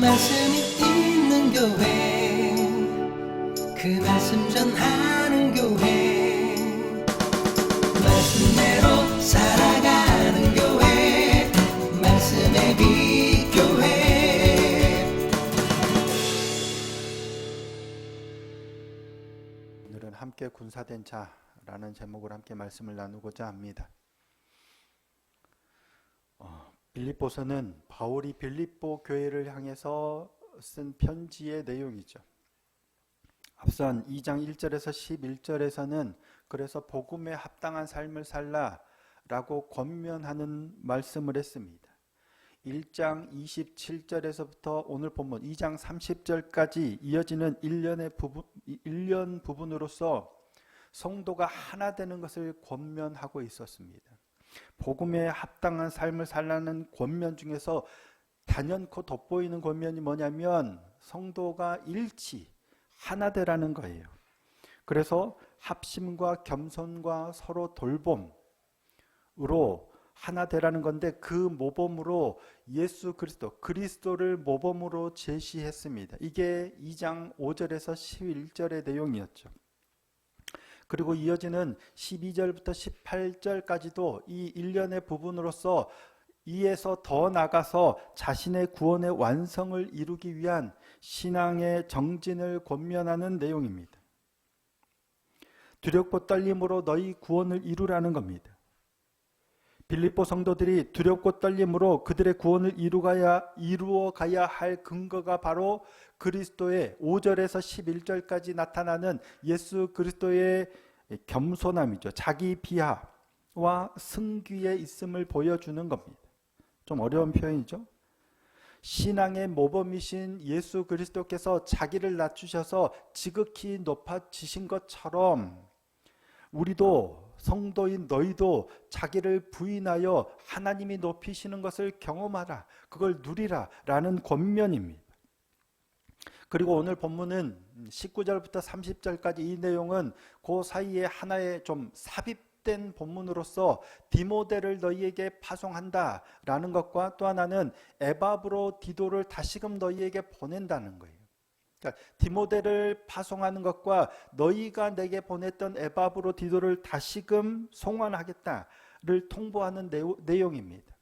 말씀이 있는 교회, 그 말씀 전하는 교회, 말씀대로 살아가는 교회, 말씀의 빛 교회. 오늘은 함께 군사된 자라는 제목으로 함께 말씀을 나누고자 합니다. 빌립보서는 바울이 빌립보 교회를 향해서 쓴 편지의 내용이죠. 앞선 2장 1절에서 11절에서는 그래서 복음에 합당한 삶을 살라라고 권면하는 말씀을 했습니다. 1장 27절에서부터 오늘 본문 2장 30절까지 이어지는 1년 부분으로서 성도가 하나 되는 것을 권면하고 있었습니다. 복음에 합당한 삶을 살라는 권면 중에서 단연코 돋보이는 권면이 뭐냐면 성도가 일치, 하나 되라는 거예요. 그래서 합심과 겸손과 서로 돌봄으로 하나 되라는 건데, 그 모범으로 예수 그리스도를 모범으로 제시했습니다. 이게 2장 5절에서 11절의 내용이었죠. 그리고 이어지는 12절부터 18절까지도 이 일련의 부분으로서 이에서 더 나가서 자신의 구원의 완성을 이루기 위한 신앙의 정진을 권면하는 내용입니다. 두렵고 떨림으로 너희 구원을 이루라는 겁니다. 빌립보 성도들이 두렵고 떨림으로 그들의 구원을 이루어 가야 할 근거가 바로 그리스도의 5절에서 11절까지 나타나는 예수 그리스도의 겸손함이죠. 자기 비하와 승귀에 있음을 보여주는 겁니다. 좀 어려운 표현이죠. 신앙의 모범이신 예수 그리스도께서 자기를 낮추셔서 지극히 높아지신 것처럼 우리도, 성도인 너희도 자기를 부인하여 하나님이 높이시는 것을 경험하라, 그걸 누리라 라는 권면입니다. 그리고 오늘 본문은 19절부터 30절까지 이 내용은 그 사이에 하나의 좀 삽입된 본문으로서 디모데를 너희에게 파송한다 라는 것과, 또 하나는 에바브로 디도를 다시금 너희에게 보낸다는 거예요. 그러니까 디모데를 파송하는 것과 너희가 내게 보냈던 에바브로 디도를 다시금 송환하겠다를 통보하는 내용입니다.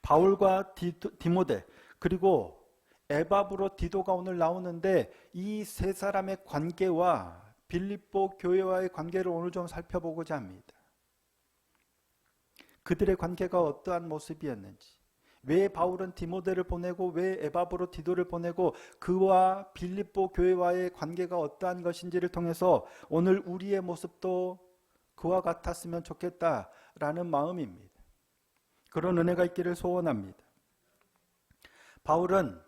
바울과 디모데 그리고 에바브로 디도가 오늘 나오는데, 이 세 사람의 관계와 빌립보 교회와의 관계를 오늘 좀 살펴보고자 합니다. 그들의 관계가 어떠한 모습이었는지, 왜 바울은 디모데를 보내고 왜 에바브로 디도를 보내고 그와 빌립보 교회와의 관계가 어떠한 것인지를 통해서 오늘 우리의 모습도 그와 같았으면 좋겠다라는 마음입니다. 그런 은혜가 있기를 소원합니다. 바울은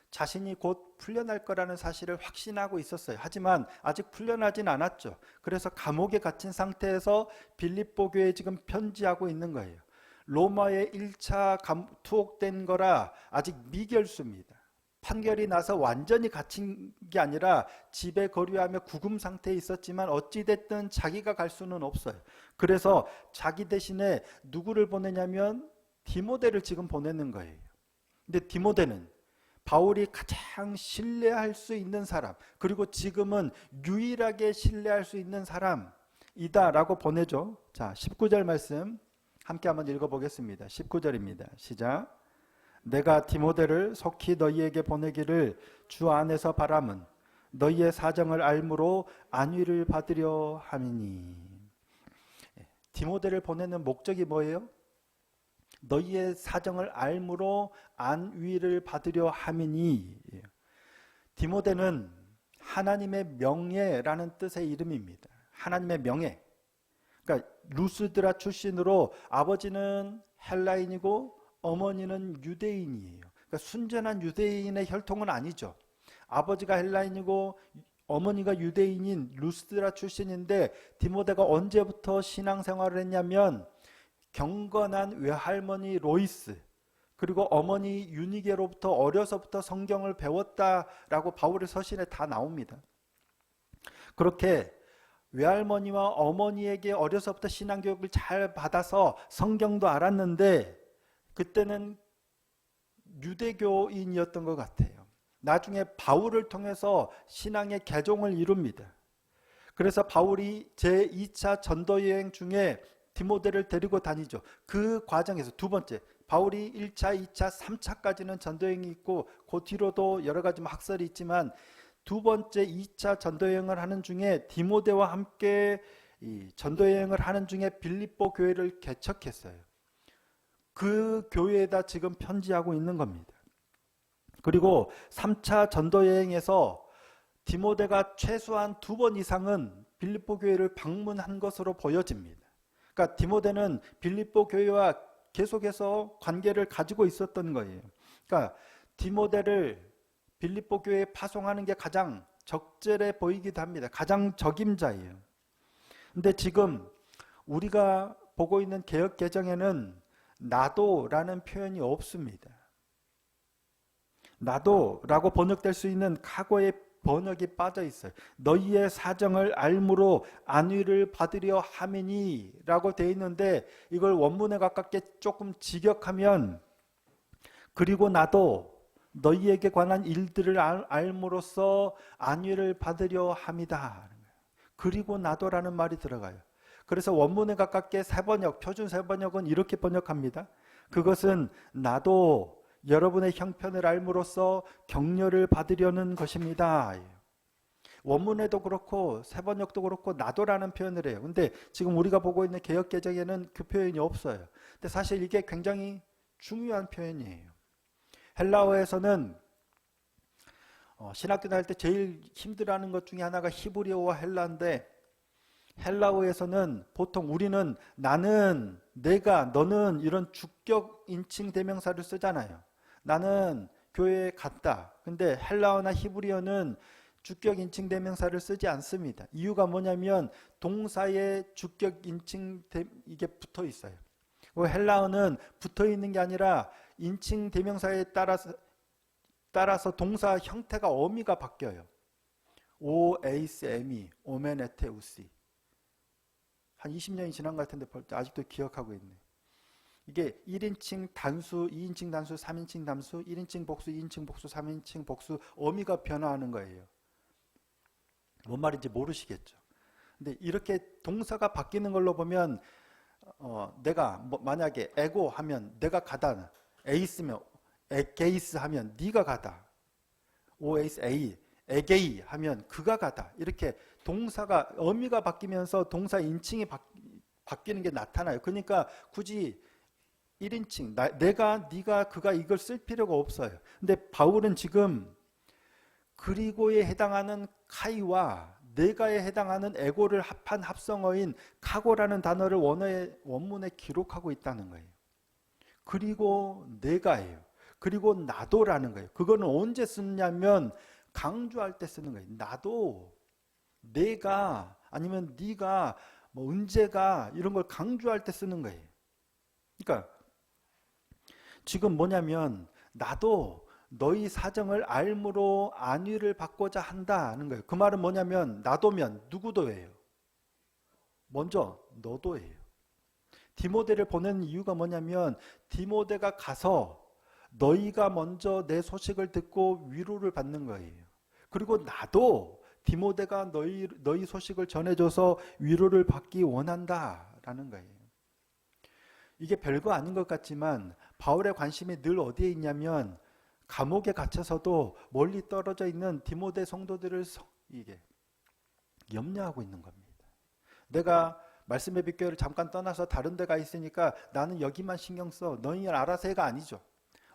자신이 곧 풀려날 거라는 사실을 확신하고 있었어요. 하지만 아직 풀려나진 않았죠. 그래서 감옥에 갇힌 상태에서 빌립보 교회에 지금 편지하고 있는 거예요. 로마에 1차 투옥된 거라 아직 미결수입니다. 판결이 나서 완전히 갇힌 게 아니라 집에 거류하며 구금 상태에 있었지만 어찌됐든 자기가 갈 수는 없어요. 그래서 자기 대신에 누구를 보내냐면 디모데를 지금 보내는 거예요. 근데 디모데는 바울이 가장 신뢰할 수 있는 사람, 그리고 지금은 유일하게 신뢰할 수 있는 사람이다 라고 보내죠. 자, 19절 말씀 함께 한번 읽어보겠습니다. 19절입니다. 시작. 내가 디모데를 속히 너희에게 보내기를 주 안에서 바람은 너희의 사정을 알므로 안위를 받으려 함이니. 디모데를 보내는 목적이 뭐예요? 너희의 사정을 알므로 안위를 받으려 함이니. 디모데는 하나님의 명예라는 뜻의 이름입니다. 하나님의 명예. 그러니까 루스드라 출신으로 아버지는 헬라인이고 어머니는 유대인이에요. 그러니까 순전한 유대인의 혈통은 아니죠. 아버지가 헬라인이고 어머니가 유대인인 루스드라 출신인데, 디모데가 언제부터 신앙생활을 했냐면 경건한 외할머니 로이스 그리고 어머니 유니게로부터 어려서부터 성경을 배웠다라고 바울의 서신에 다 나옵니다. 그렇게 외할머니와 어머니에게 어려서부터 신앙교육을 잘 받아서 성경도 알았는데, 그때는 유대교인이었던 것 같아요. 나중에 바울을 통해서 신앙의 개종을 이룹니다. 그래서 바울이 제2차 전도 여행 중에 디모데를 데리고 다니죠. 그 과정에서 두 번째, 바울이 1차, 2차, 3차까지는 전도 여행이 있고 그 뒤로도 여러 가지 학설이 있지만 두 번째 2차 전도 여행을 하는 중에 디모데와 함께 이 전도 여행을 하는 중에 빌립보 교회를 개척했어요. 그 교회에다 지금 편지하고 있는 겁니다. 그리고 3차 전도 여행에서 디모데가 최소한 2번 이상은 빌립보 교회를 방문한 것으로 보여집니다. 그러니까 디모데는 빌립보 교회와 계속해서 관계를 가지고 있었던 거예요. 그러니까 디모데를 빌립보 교회에 파송하는 게 가장 적절해 보이기도 합니다. 가장 적임자예요. 근데 지금 우리가 보고 있는 개역 개정에는 나도라는 표현이 없습니다. 나도라고 번역될 수 있는 과거의 번역이 빠져 있어요. 너희의 사정을 알므로 안위를 받으려 함이니 라고 되어 있는데 이걸 원문에 가깝게 조금 직역하면 그리고 나도 너희에게 관한 일들을 알므로써 안위를 받으려 함이다. 그리고 나도라는 말이 들어가요. 그래서 원문에 가깝게 세번역, 표준 세번역은 이렇게 번역합니다. 그것은 나도 여러분의 형편을 알므로써 격려를 받으려는 것입니다. 원문에도 그렇고 세번역도 그렇고 나도라는 표현을 해요. 근데 지금 우리가 보고 있는 개역개정에는 그 표현이 없어요. 근데 사실 이게 굉장히 중요한 표현이에요. 헬라어에서는 신학교 다닐 때 제일 힘들어하는 것 중에 하나가 히브리어와 헬라인데 헬라어에서는 보통 우리는 나는, 내가, 너는 이런 주격 인칭 대명사를 쓰잖아요. 나는 교회에 갔다. 근데 헬라어나 히브리어는 주격 인칭 대명사를 쓰지 않습니다. 이유가 뭐냐면 동사에 주격 인칭 이게 붙어 있어요. 헬라어는 붙어 있는 게 아니라 인칭 대명사에 따라서 동사 형태가 어미가 바뀌어요. 오 에이스 에미 오메네테 우시. 한 20년이 지난 것 같은데 아직도 기억하고 있네. 이게 1인칭 단수, 2인칭 단수, 3인칭 단수, 1인칭 복수, 2인칭 복수, 3인칭 복수 어미가 변화하는 거예요. 뭔 말인지 모르시겠죠. 근데 이렇게 동사가 바뀌는 걸로 보면 내가 만약에 에고 하면 내가 가다, 에이스면 에게이스 하면 네가 가다, 오에이스 에이, 에게이 하면 그가 가다. 이렇게 동사가 어미가 바뀌면서 동사 인칭이 바뀌는 게 나타나요. 그러니까 굳이 1인칭 내가, 네가, 그가 이걸 쓸 필요가 없어요. 근데 바울은 지금 그리고에 해당하는 카이와 내가에 해당하는 에고를 합한 합성어인 카고라는 단어를 원문에 기록하고 있다는 거예요. 그리고 내가예요. 그리고 나도라는 거예요. 그거는 언제 쓰냐면 강조할 때 쓰는 거예요. 나도, 내가, 아니면 네가, 언제가 이런 걸 강조할 때 쓰는 거예요. 그러니까 지금 뭐냐면 나도 너희 사정을 알므로 안위를 받고자 한다는 거예요. 그 말은 뭐냐면 나도면 누구도예요. 먼저 너도예요. 디모데를 보낸 이유가 뭐냐면 디모데가 가서 너희가 먼저 내 소식을 듣고 위로를 받는 거예요. 그리고 나도 디모데가 너희 소식을 전해줘서 위로를 받기 원한다라는 거예요. 이게 별거 아닌 것 같지만 바울의 관심이 늘 어디에 있냐면 감옥에 갇혀서도 멀리 떨어져 있는 디모데 성도들을 이게 염려하고 있는 겁니다. 내가 말씀의 빛교회를 잠깐 떠나서 다른 데 가 있으니까 나는 여기만 신경 써. 너희 알아서 해가 아니죠.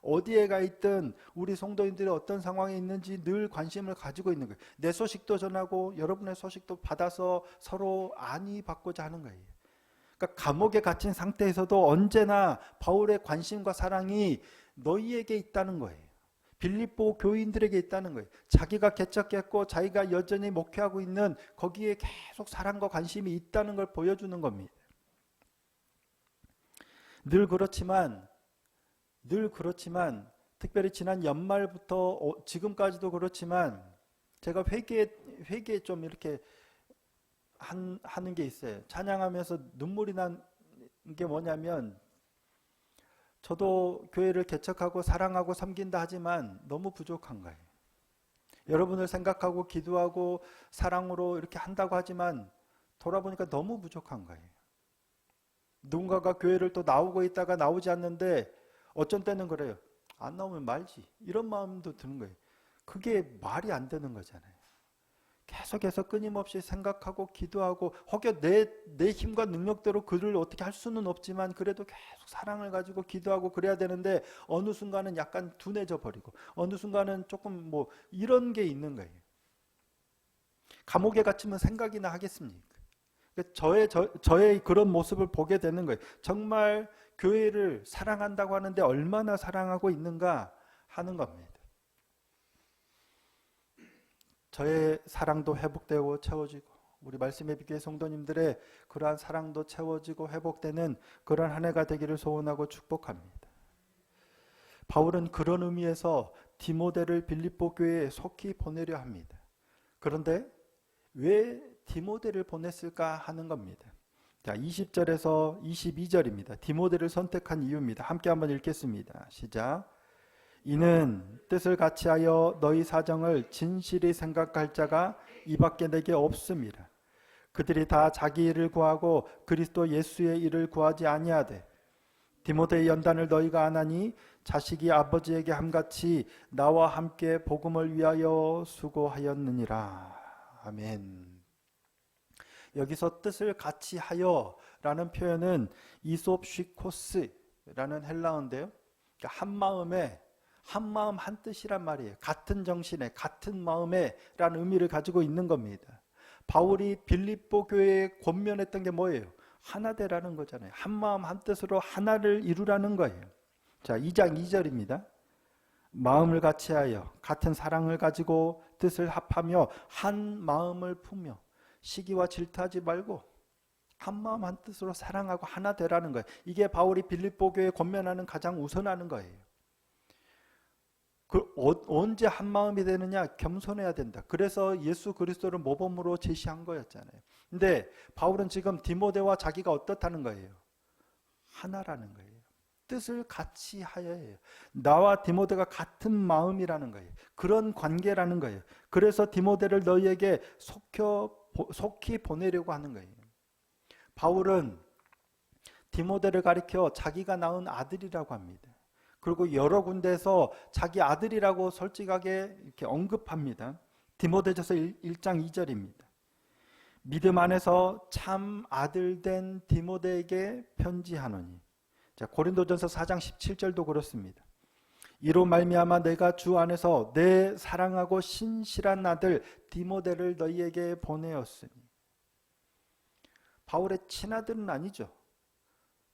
어디에 가 있든 우리 성도인들이 어떤 상황에 있는지 늘 관심을 가지고 있는 거예요. 내 소식도 전하고 여러분의 소식도 받아서 서로 안위 받고자 하는 거예요. 그러니까 감옥에 갇힌 상태에서도 언제나 바울의 관심과 사랑이 너희에게 있다는 거예요. 빌립보 교인들에게 있다는 거예요. 자기가 개척했고 자기가 여전히 목회하고 있는 거기에 계속 사랑과 관심이 있다는 걸 보여주는 겁니다. 늘 그렇지만 특별히 지난 연말부터 지금까지도 그렇지만 제가 회개에 좀 이렇게 하는 게 있어요. 찬양하면서 눈물이 난 게 뭐냐면 저도 교회를 개척하고 사랑하고 섬긴다 하지만 너무 부족한 거예요. 여러분을 생각하고 기도하고 사랑으로 이렇게 한다고 하지만 돌아보니까 너무 부족한 거예요. 누군가가 교회를 또 나오고 있다가 나오지 않는데 어쩐 때는 그래요. 안 나오면 말지. 이런 마음도 드는 거예요. 그게 말이 안 되는 거잖아요. 계속해서 끊임없이 생각하고 기도하고 혹여 내 힘과 능력대로 그를 어떻게 할 수는 없지만 그래도 계속 사랑을 가지고 기도하고 그래야 되는데 어느 순간은 약간 둔해져 버리고 어느 순간은 조금 뭐 이런 게 있는 거예요. 감옥에 갇히면 생각이나 하겠습니까? 저의 그런 모습을 보게 되는 거예요. 정말 교회를 사랑한다고 하는데 얼마나 사랑하고 있는가 하는 겁니다. 저의 사랑도 회복되고 채워지고 우리 말씀의 비교의 성도님들의 그러한 사랑도 채워지고 회복되는 그런 한 해가 되기를 소원하고 축복합니다. 바울은 그런 의미에서 디모데를 빌립보 교회에 속히 보내려 합니다. 그런데 왜 디모데를 보냈을까 하는 겁니다. 자, 20절에서 22절입니다. 디모데를 선택한 이유입니다. 함께 한번 읽겠습니다. 시작. 이는 뜻을 같이하여 너희 사정을 진실히 생각할 자가 이밖에 내게 없음이라. 그들이 다 자기 일을 구하고 그리스도 예수의 일을 구하지 아니하되 디모데의 연단을 너희가 안하니 자식이 아버지에게 함같이 나와 함께 복음을 위하여 수고하였느니라. 아멘. 여기서 뜻을 같이 하여 라는 표현은 이솝시코스라는 헬라어인데요. 그러니까 한 마음 한 뜻이란 말이에요. 같은 정신에 같은 마음에 라는 의미를 가지고 있는 겁니다. 바울이 빌립보 교회에 권면했던 게 뭐예요? 하나되라는 거잖아요. 한 마음 한 뜻으로 하나를 이루라는 거예요. 자, 2장 2절입니다. 마음을 같이하여 같은 사랑을 가지고 뜻을 합하며 한 마음을 품며 시기와 질투하지 말고 한 마음 한 뜻으로 사랑하고 하나 되라는 거예요. 이게 바울이 빌립보 교회에 권면하는 가장 우선하는 거예요. 언제 한 마음이 되느냐? 겸손해야 된다. 그래서 예수 그리스도를 모범으로 제시한 거였잖아요. 근데 바울은 지금 디모데와 자기가 어떻다는 거예요? 하나라는 거예요. 뜻을 같이 하여예요. 나와 디모데가 같은 마음이라는 거예요. 그런 관계라는 거예요. 그래서 디모데를 너희에게 속히 보내려고 하는 거예요. 바울은 디모데를 가리켜 자기가 낳은 아들이라고 합니다. 그리고 여러 군데에서 자기 아들이라고 솔직하게 이렇게 언급합니다. 디모데전서 1장 2절입니다. 믿음 안에서 참 아들 된 디모데에게 편지하노니. 자, 고린도전서 4장 17절도 그렇습니다. 이로 말미암아 내가 주 안에서 내 사랑하고 신실한 아들 디모데를 너희에게 보내었으니. 바울의 친아들은 아니죠.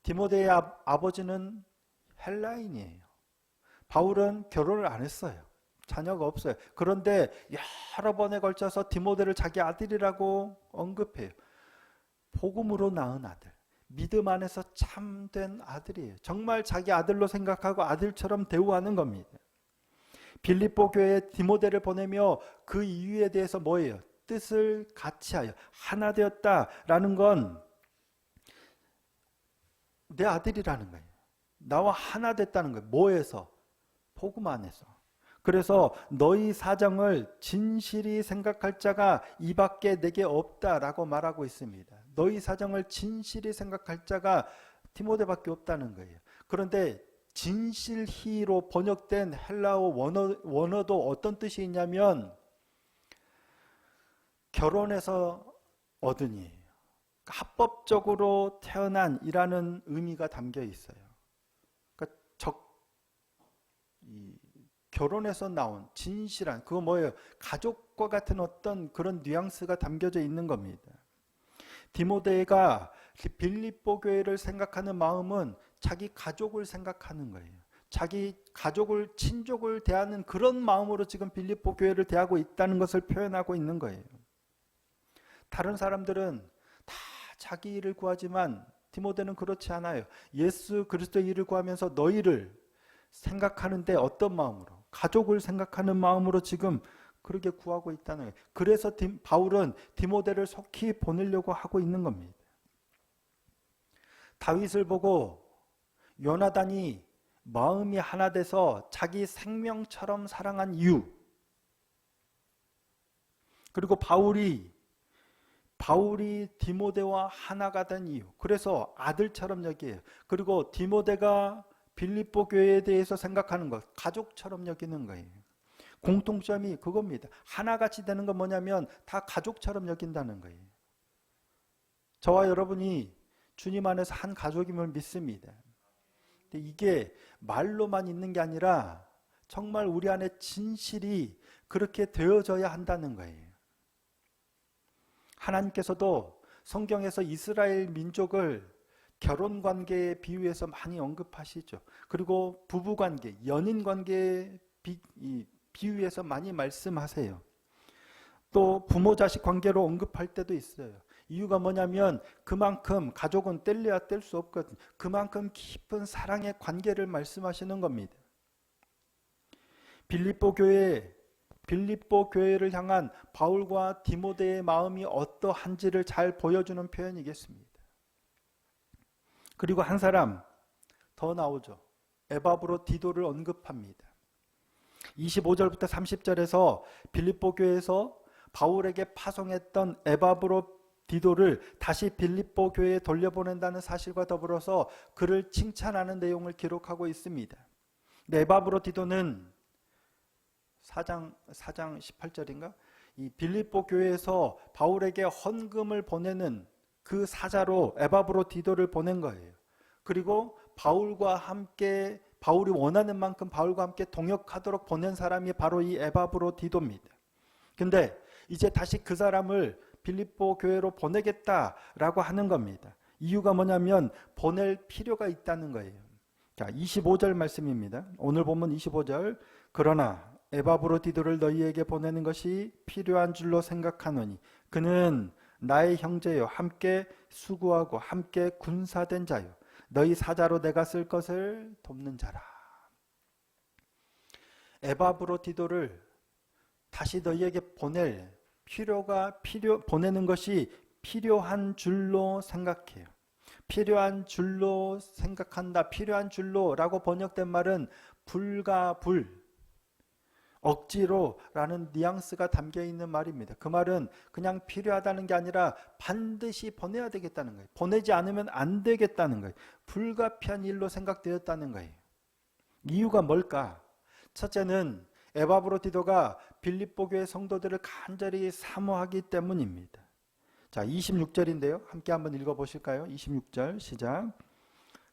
디모데의 아버지는 헬라인이에요. 바울은 결혼을 안 했어요. 자녀가 없어요. 그런데 여러 번에 걸쳐서 디모데를 자기 아들이라고 언급해요. 복음으로 낳은 아들. 믿음 안에서 참된 아들이에요. 정말 자기 아들로 생각하고 아들처럼 대우하는 겁니다. 빌립보 교회에 디모데를 보내며 그 이유에 대해서 뭐예요? 뜻을 같이하여 하나 되었다라는 건 내 아들이라는 거예요. 나와 하나 됐다는 거예요. 뭐에서? 복음 안에서. 그래서 너희 사정을 진실히 생각할 자가 이밖에 내게 없다라고 말하고 있습니다. 너희 사정을 진실히 생각할 자가 디모데밖에 없다는 거예요. 그런데 진실히로 번역된 헬라어 원어도 어떤 뜻이 있냐면 결혼해서 얻으니 합법적으로 태어난이라는 의미가 담겨 있어요. 그러니까 결혼해서 나온 진실한 그거 뭐예요? 가족과 같은 어떤 그런 뉘앙스가 담겨져 있는 겁니다. 디모데가 빌립보 교회를 생각하는 마음은 자기 가족을 생각하는 거예요. 자기 가족을 친족을 대하는 그런 마음으로 지금 빌립보 교회를 대하고 있다는 것을 표현하고 있는 거예요. 다른 사람들은 다 자기 일을 구하지만 디모데는 그렇지 않아요. 예수 그리스도의 일을 구하면서 너희를 생각하는데 어떤 마음으로? 가족을 생각하는 마음으로 지금 그렇게 구하고 있다는 거예요. 그래서 바울은 디모데를 속히 보내려고 하고 있는 겁니다. 다윗을 보고 요나단이 마음이 하나 돼서 자기 생명처럼 사랑한 이유, 그리고 바울이 디모데와 하나가 된 이유, 그래서 아들처럼 여기에요. 그리고 디모데가 빌립보 교회에 대해서 생각하는 것, 가족처럼 여기는 거예요. 공통점이 그겁니다. 하나같이 되는 건 뭐냐면 다 가족처럼 여긴다는 거예요. 저와 여러분이 주님 안에서 한 가족임을 믿습니다. 근데 이게 말로만 있는 게 아니라 정말 우리 안에 진실이 그렇게 되어져야 한다는 거예요. 하나님께서도 성경에서 이스라엘 민족을 결혼관계에 비유해서 많이 언급하시죠. 그리고 부부관계, 연인관계에 비유해서 많이 말씀하세요. 또 부모 자식 관계로 언급할 때도 있어요. 이유가 뭐냐면 그만큼 가족은 뗄래야 뗄 수 없거든요. 그만큼 깊은 사랑의 관계를 말씀하시는 겁니다. 빌립보 교회를 향한 바울과 디모데의 마음이 어떠한지를 잘 보여주는 표현이겠습니다. 그리고 한 사람 더 나오죠. 에바브로디도를 언급합니다. 25절부터 30절에서 빌립보 교회에서 바울에게 파송했던 에바브로디도를 다시 빌립보 교회에 돌려보낸다는 사실과 더불어서 그를 칭찬하는 내용을 기록하고 있습니다. 에바브로디도는 4장 18절인가? 이 빌립보 교회에서 바울에게 헌금을 보내는 그 사자로 에바브로디도를 보낸 거예요. 그리고 바울과 함께 바울이 원하는 만큼 바울과 함께 동역하도록 보낸 사람이 바로 이 에바브로디도입니다. 근데 이제 다시 그 사람을 빌립보 교회로 보내겠다라고 하는 겁니다. 이유가 뭐냐면 보낼 필요가 있다는 거예요. 자, 25절 말씀입니다. 오늘 본문 25절. 그러나 에바브로디도를 너희에게 보내는 것이 필요한 줄로 생각하노니 그는 나의 형제요 함께 수고하고 함께 군사된 자요 너희 사자로 내가 쓸 것을 돕는 자라. 에바브로디도를 다시 너희에게 보내는 것이 필요한 줄로 생각해요. 필요한 줄로 생각한다. 필요한 줄로라고 번역된 말은 억지로라는 뉘앙스가 담겨 있는 말입니다. 그 말은 그냥 필요하다는 게 아니라 반드시 보내야 되겠다는 거예요. 보내지 않으면 안 되겠다는 거예요. 불가피한 일로 생각되었다는 거예요. 이유가 뭘까? 첫째는 에바브로디도가 빌립보 교회 성도들을 간절히 사모하기 때문입니다. 자, 26절인데요. 함께 한번 읽어보실까요? 26절 시작.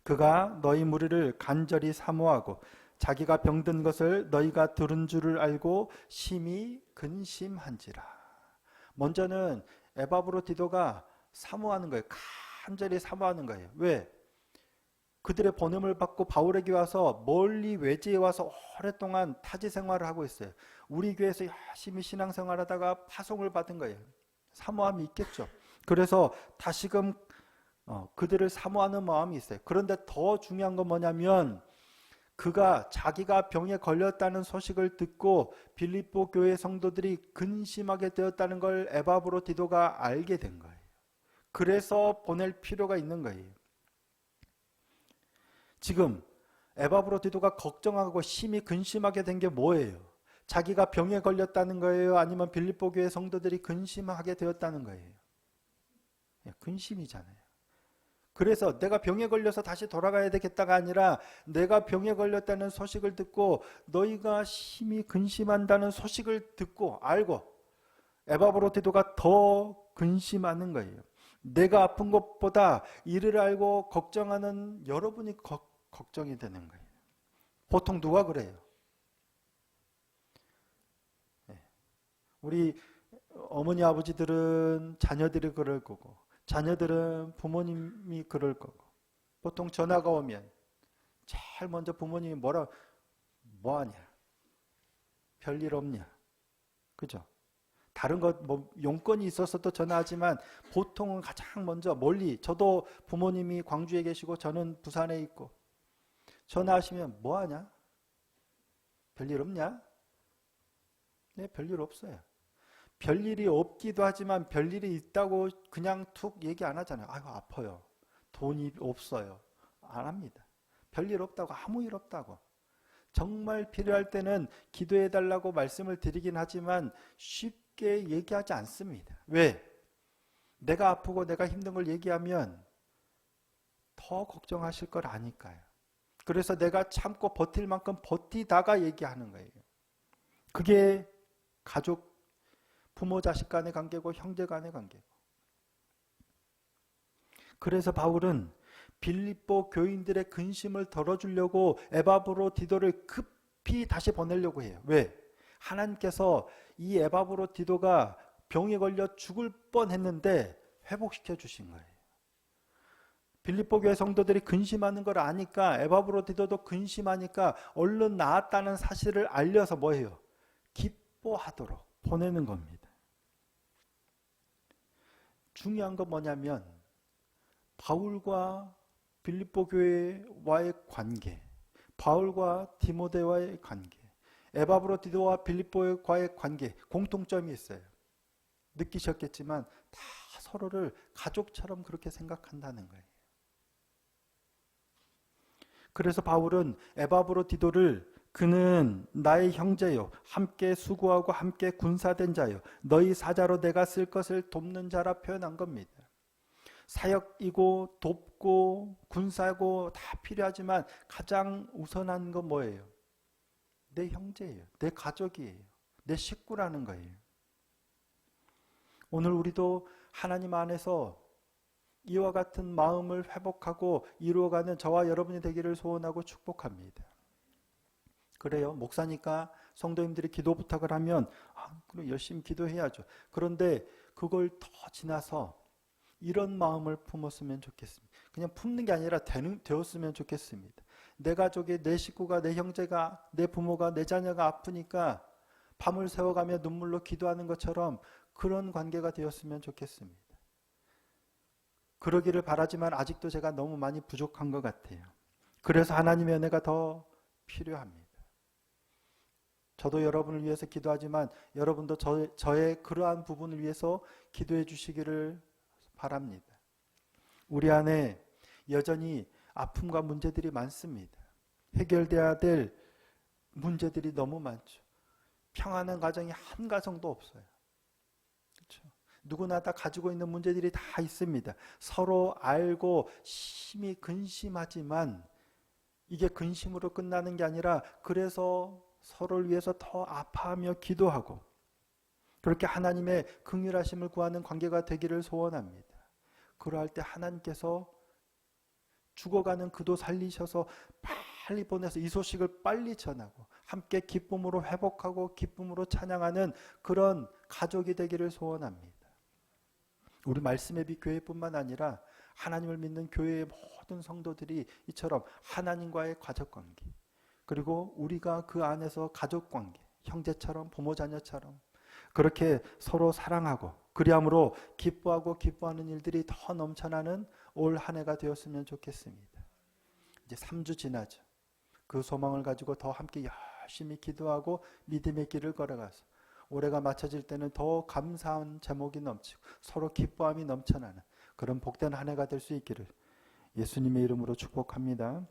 그가 너희 무리를 간절히 사모하고 자기가 병든 것을 너희가 들은 줄을 알고 심히 근심한지라. 먼저는 에바브로디도가 사모하는 거예요. 간절히 사모하는 거예요. 왜? 그들의 번음을 받고 바울에게 와서 멀리 외지에 와서 오랫동안 타지 생활을 하고 있어요. 우리 교회에서 열심히 신앙생활하다가 파송을 받은 거예요. 사모함이 있겠죠. 그래서 다시금 그들을 사모하는 마음이 있어요. 그런데 더 중요한 건 뭐냐면 그가 자기가 병에 걸렸다는 소식을 듣고 빌립보 교회 성도들이 근심하게 되었다는 걸 에바브로디도가 알게 된 거예요. 그래서 보낼 필요가 있는 거예요. 지금 에바브로디도가 걱정하고 심히 근심하게 된 게 뭐예요? 자기가 병에 걸렸다는 거예요? 아니면 빌립보 교회 성도들이 근심하게 되었다는 거예요? 근심이잖아요. 그래서 내가 병에 걸려서 다시 돌아가야 되겠다가 아니라 내가 병에 걸렸다는 소식을 듣고 너희가 심히 근심한다는 소식을 듣고 알고 에바브로디도가 더 근심하는 거예요. 내가 아픈 것보다 이를 알고 걱정하는 여러분이 걱정이 되는 거예요. 보통 누가 그래요? 우리 어머니 아버지들은 자녀들이 그럴 거고 자녀들은 부모님이 그럴 거고 보통 전화가 오면 제일 먼저 부모님이 뭐하냐? 별일 없냐? 그죠? 다른 것 용건이 있어서도 전화하지만 보통은 가장 먼저 멀리 저도 부모님이 광주에 계시고 저는 부산에 있고 전화하시면 뭐하냐? 별일 없냐? 네, 별일 없어요. 별일이 없기도 하지만 별일이 있다고 그냥 툭 얘기 안 하잖아요. 아이고 아파요. 돈이 없어요. 안 합니다. 별일 없다고, 아무 일 없다고. 정말 필요할 때는 기도해 달라고 말씀을 드리긴 하지만 쉽게 얘기하지 않습니다. 왜? 내가 아프고 내가 힘든 걸 얘기하면 더 걱정하실 걸 아니까요. 그래서 내가 참고 버틸 만큼 버티다가 얘기하는 거예요. 그게 가족, 부모 자식 간의 관계고 형제 간의 관계고. 그래서 바울은 빌립보 교인들의 근심을 덜어주려고 에바브로디도를 급히 다시 보내려고 해요. 왜? 하나님께서 이 에바브로디도가 병에 걸려 죽을 뻔했는데 회복시켜 주신 거예요. 빌립보 교회 성도들이 근심하는 걸 아니까 에바브로디도도 근심하니까 얼른 나았다는 사실을 알려서 뭐예요? 기뻐하도록 보내는 겁니다. 중요한 건 뭐냐면 바울과 빌립보 교회와의 관계, 바울과 디모데와의 관계, 에바브로디도와 빌립보과의 관계, 공통점이 있어요. 느끼셨겠지만 다 서로를 가족처럼 그렇게 생각한다는 거예요. 그래서 바울은 에바브로디도를 그는 나의 형제요, 함께 수고하고 함께 군사된 자요, 너희 사자로 내가 쓸 것을 돕는 자라 표현한 겁니다. 사역이고 돕고 군사고 다 필요하지만 가장 우선한 건 뭐예요? 내 형제예요. 내 가족이에요. 내 식구라는 거예요. 오늘 우리도 하나님 안에서 이와 같은 마음을 회복하고 이루어가는 저와 여러분이 되기를 소원하고 축복합니다. 그래요. 목사니까 성도님들이 기도 부탁을 하면 그럼 열심히 기도해야죠. 그런데 그걸 더 지나서 이런 마음을 품었으면 좋겠습니다. 그냥 품는 게 아니라 되었으면 좋겠습니다. 내 가족이, 내 식구가, 내 형제가, 내 부모가, 내 자녀가 아프니까 밤을 새워가며 눈물로 기도하는 것처럼 그런 관계가 되었으면 좋겠습니다. 그러기를 바라지만 아직도 제가 너무 많이 부족한 것 같아요. 그래서 하나님의 은혜가 더 필요합니다. 저도 여러분을 위해서 기도하지만 여러분도 저의 그러한 부분을 위해서 기도해 주시기를 바랍니다. 우리 안에 여전히 아픔과 문제들이 많습니다. 해결돼야 될 문제들이 너무 많죠. 평안한 가정이 한 가정도 없어요. 그렇죠? 누구나 다 가지고 있는 문제들이 다 있습니다. 서로 알고 심히 근심하지만 이게 근심으로 끝나는 게 아니라 그래서 서로를 위해서 더 아파하며 기도하고 그렇게 하나님의 긍휼하심을 구하는 관계가 되기를 소원합니다. 그러할 때 하나님께서 죽어가는 그도 살리셔서 빨리 보내서 이 소식을 빨리 전하고 함께 기쁨으로 회복하고 기쁨으로 찬양하는 그런 가족이 되기를 소원합니다. 우리 말씀의 빛 교회뿐만 아니라 하나님을 믿는 교회의 모든 성도들이 이처럼 하나님과의 가족관계 그리고 우리가 그 안에서 가족관계 형제처럼 부모 자녀처럼 그렇게 서로 사랑하고 그리함으로 기뻐하고 기뻐하는 일들이 더 넘쳐나는 올 한 해가 되었으면 좋겠습니다. 이제 3주 지나죠. 그 소망을 가지고 더 함께 열심히 기도하고 믿음의 길을 걸어가서 올해가 마쳐질 때는 더 감사한 제목이 넘치고 서로 기뻐함이 넘쳐나는 그런 복된 한 해가 될 수 있기를 예수님의 이름으로 축복합니다.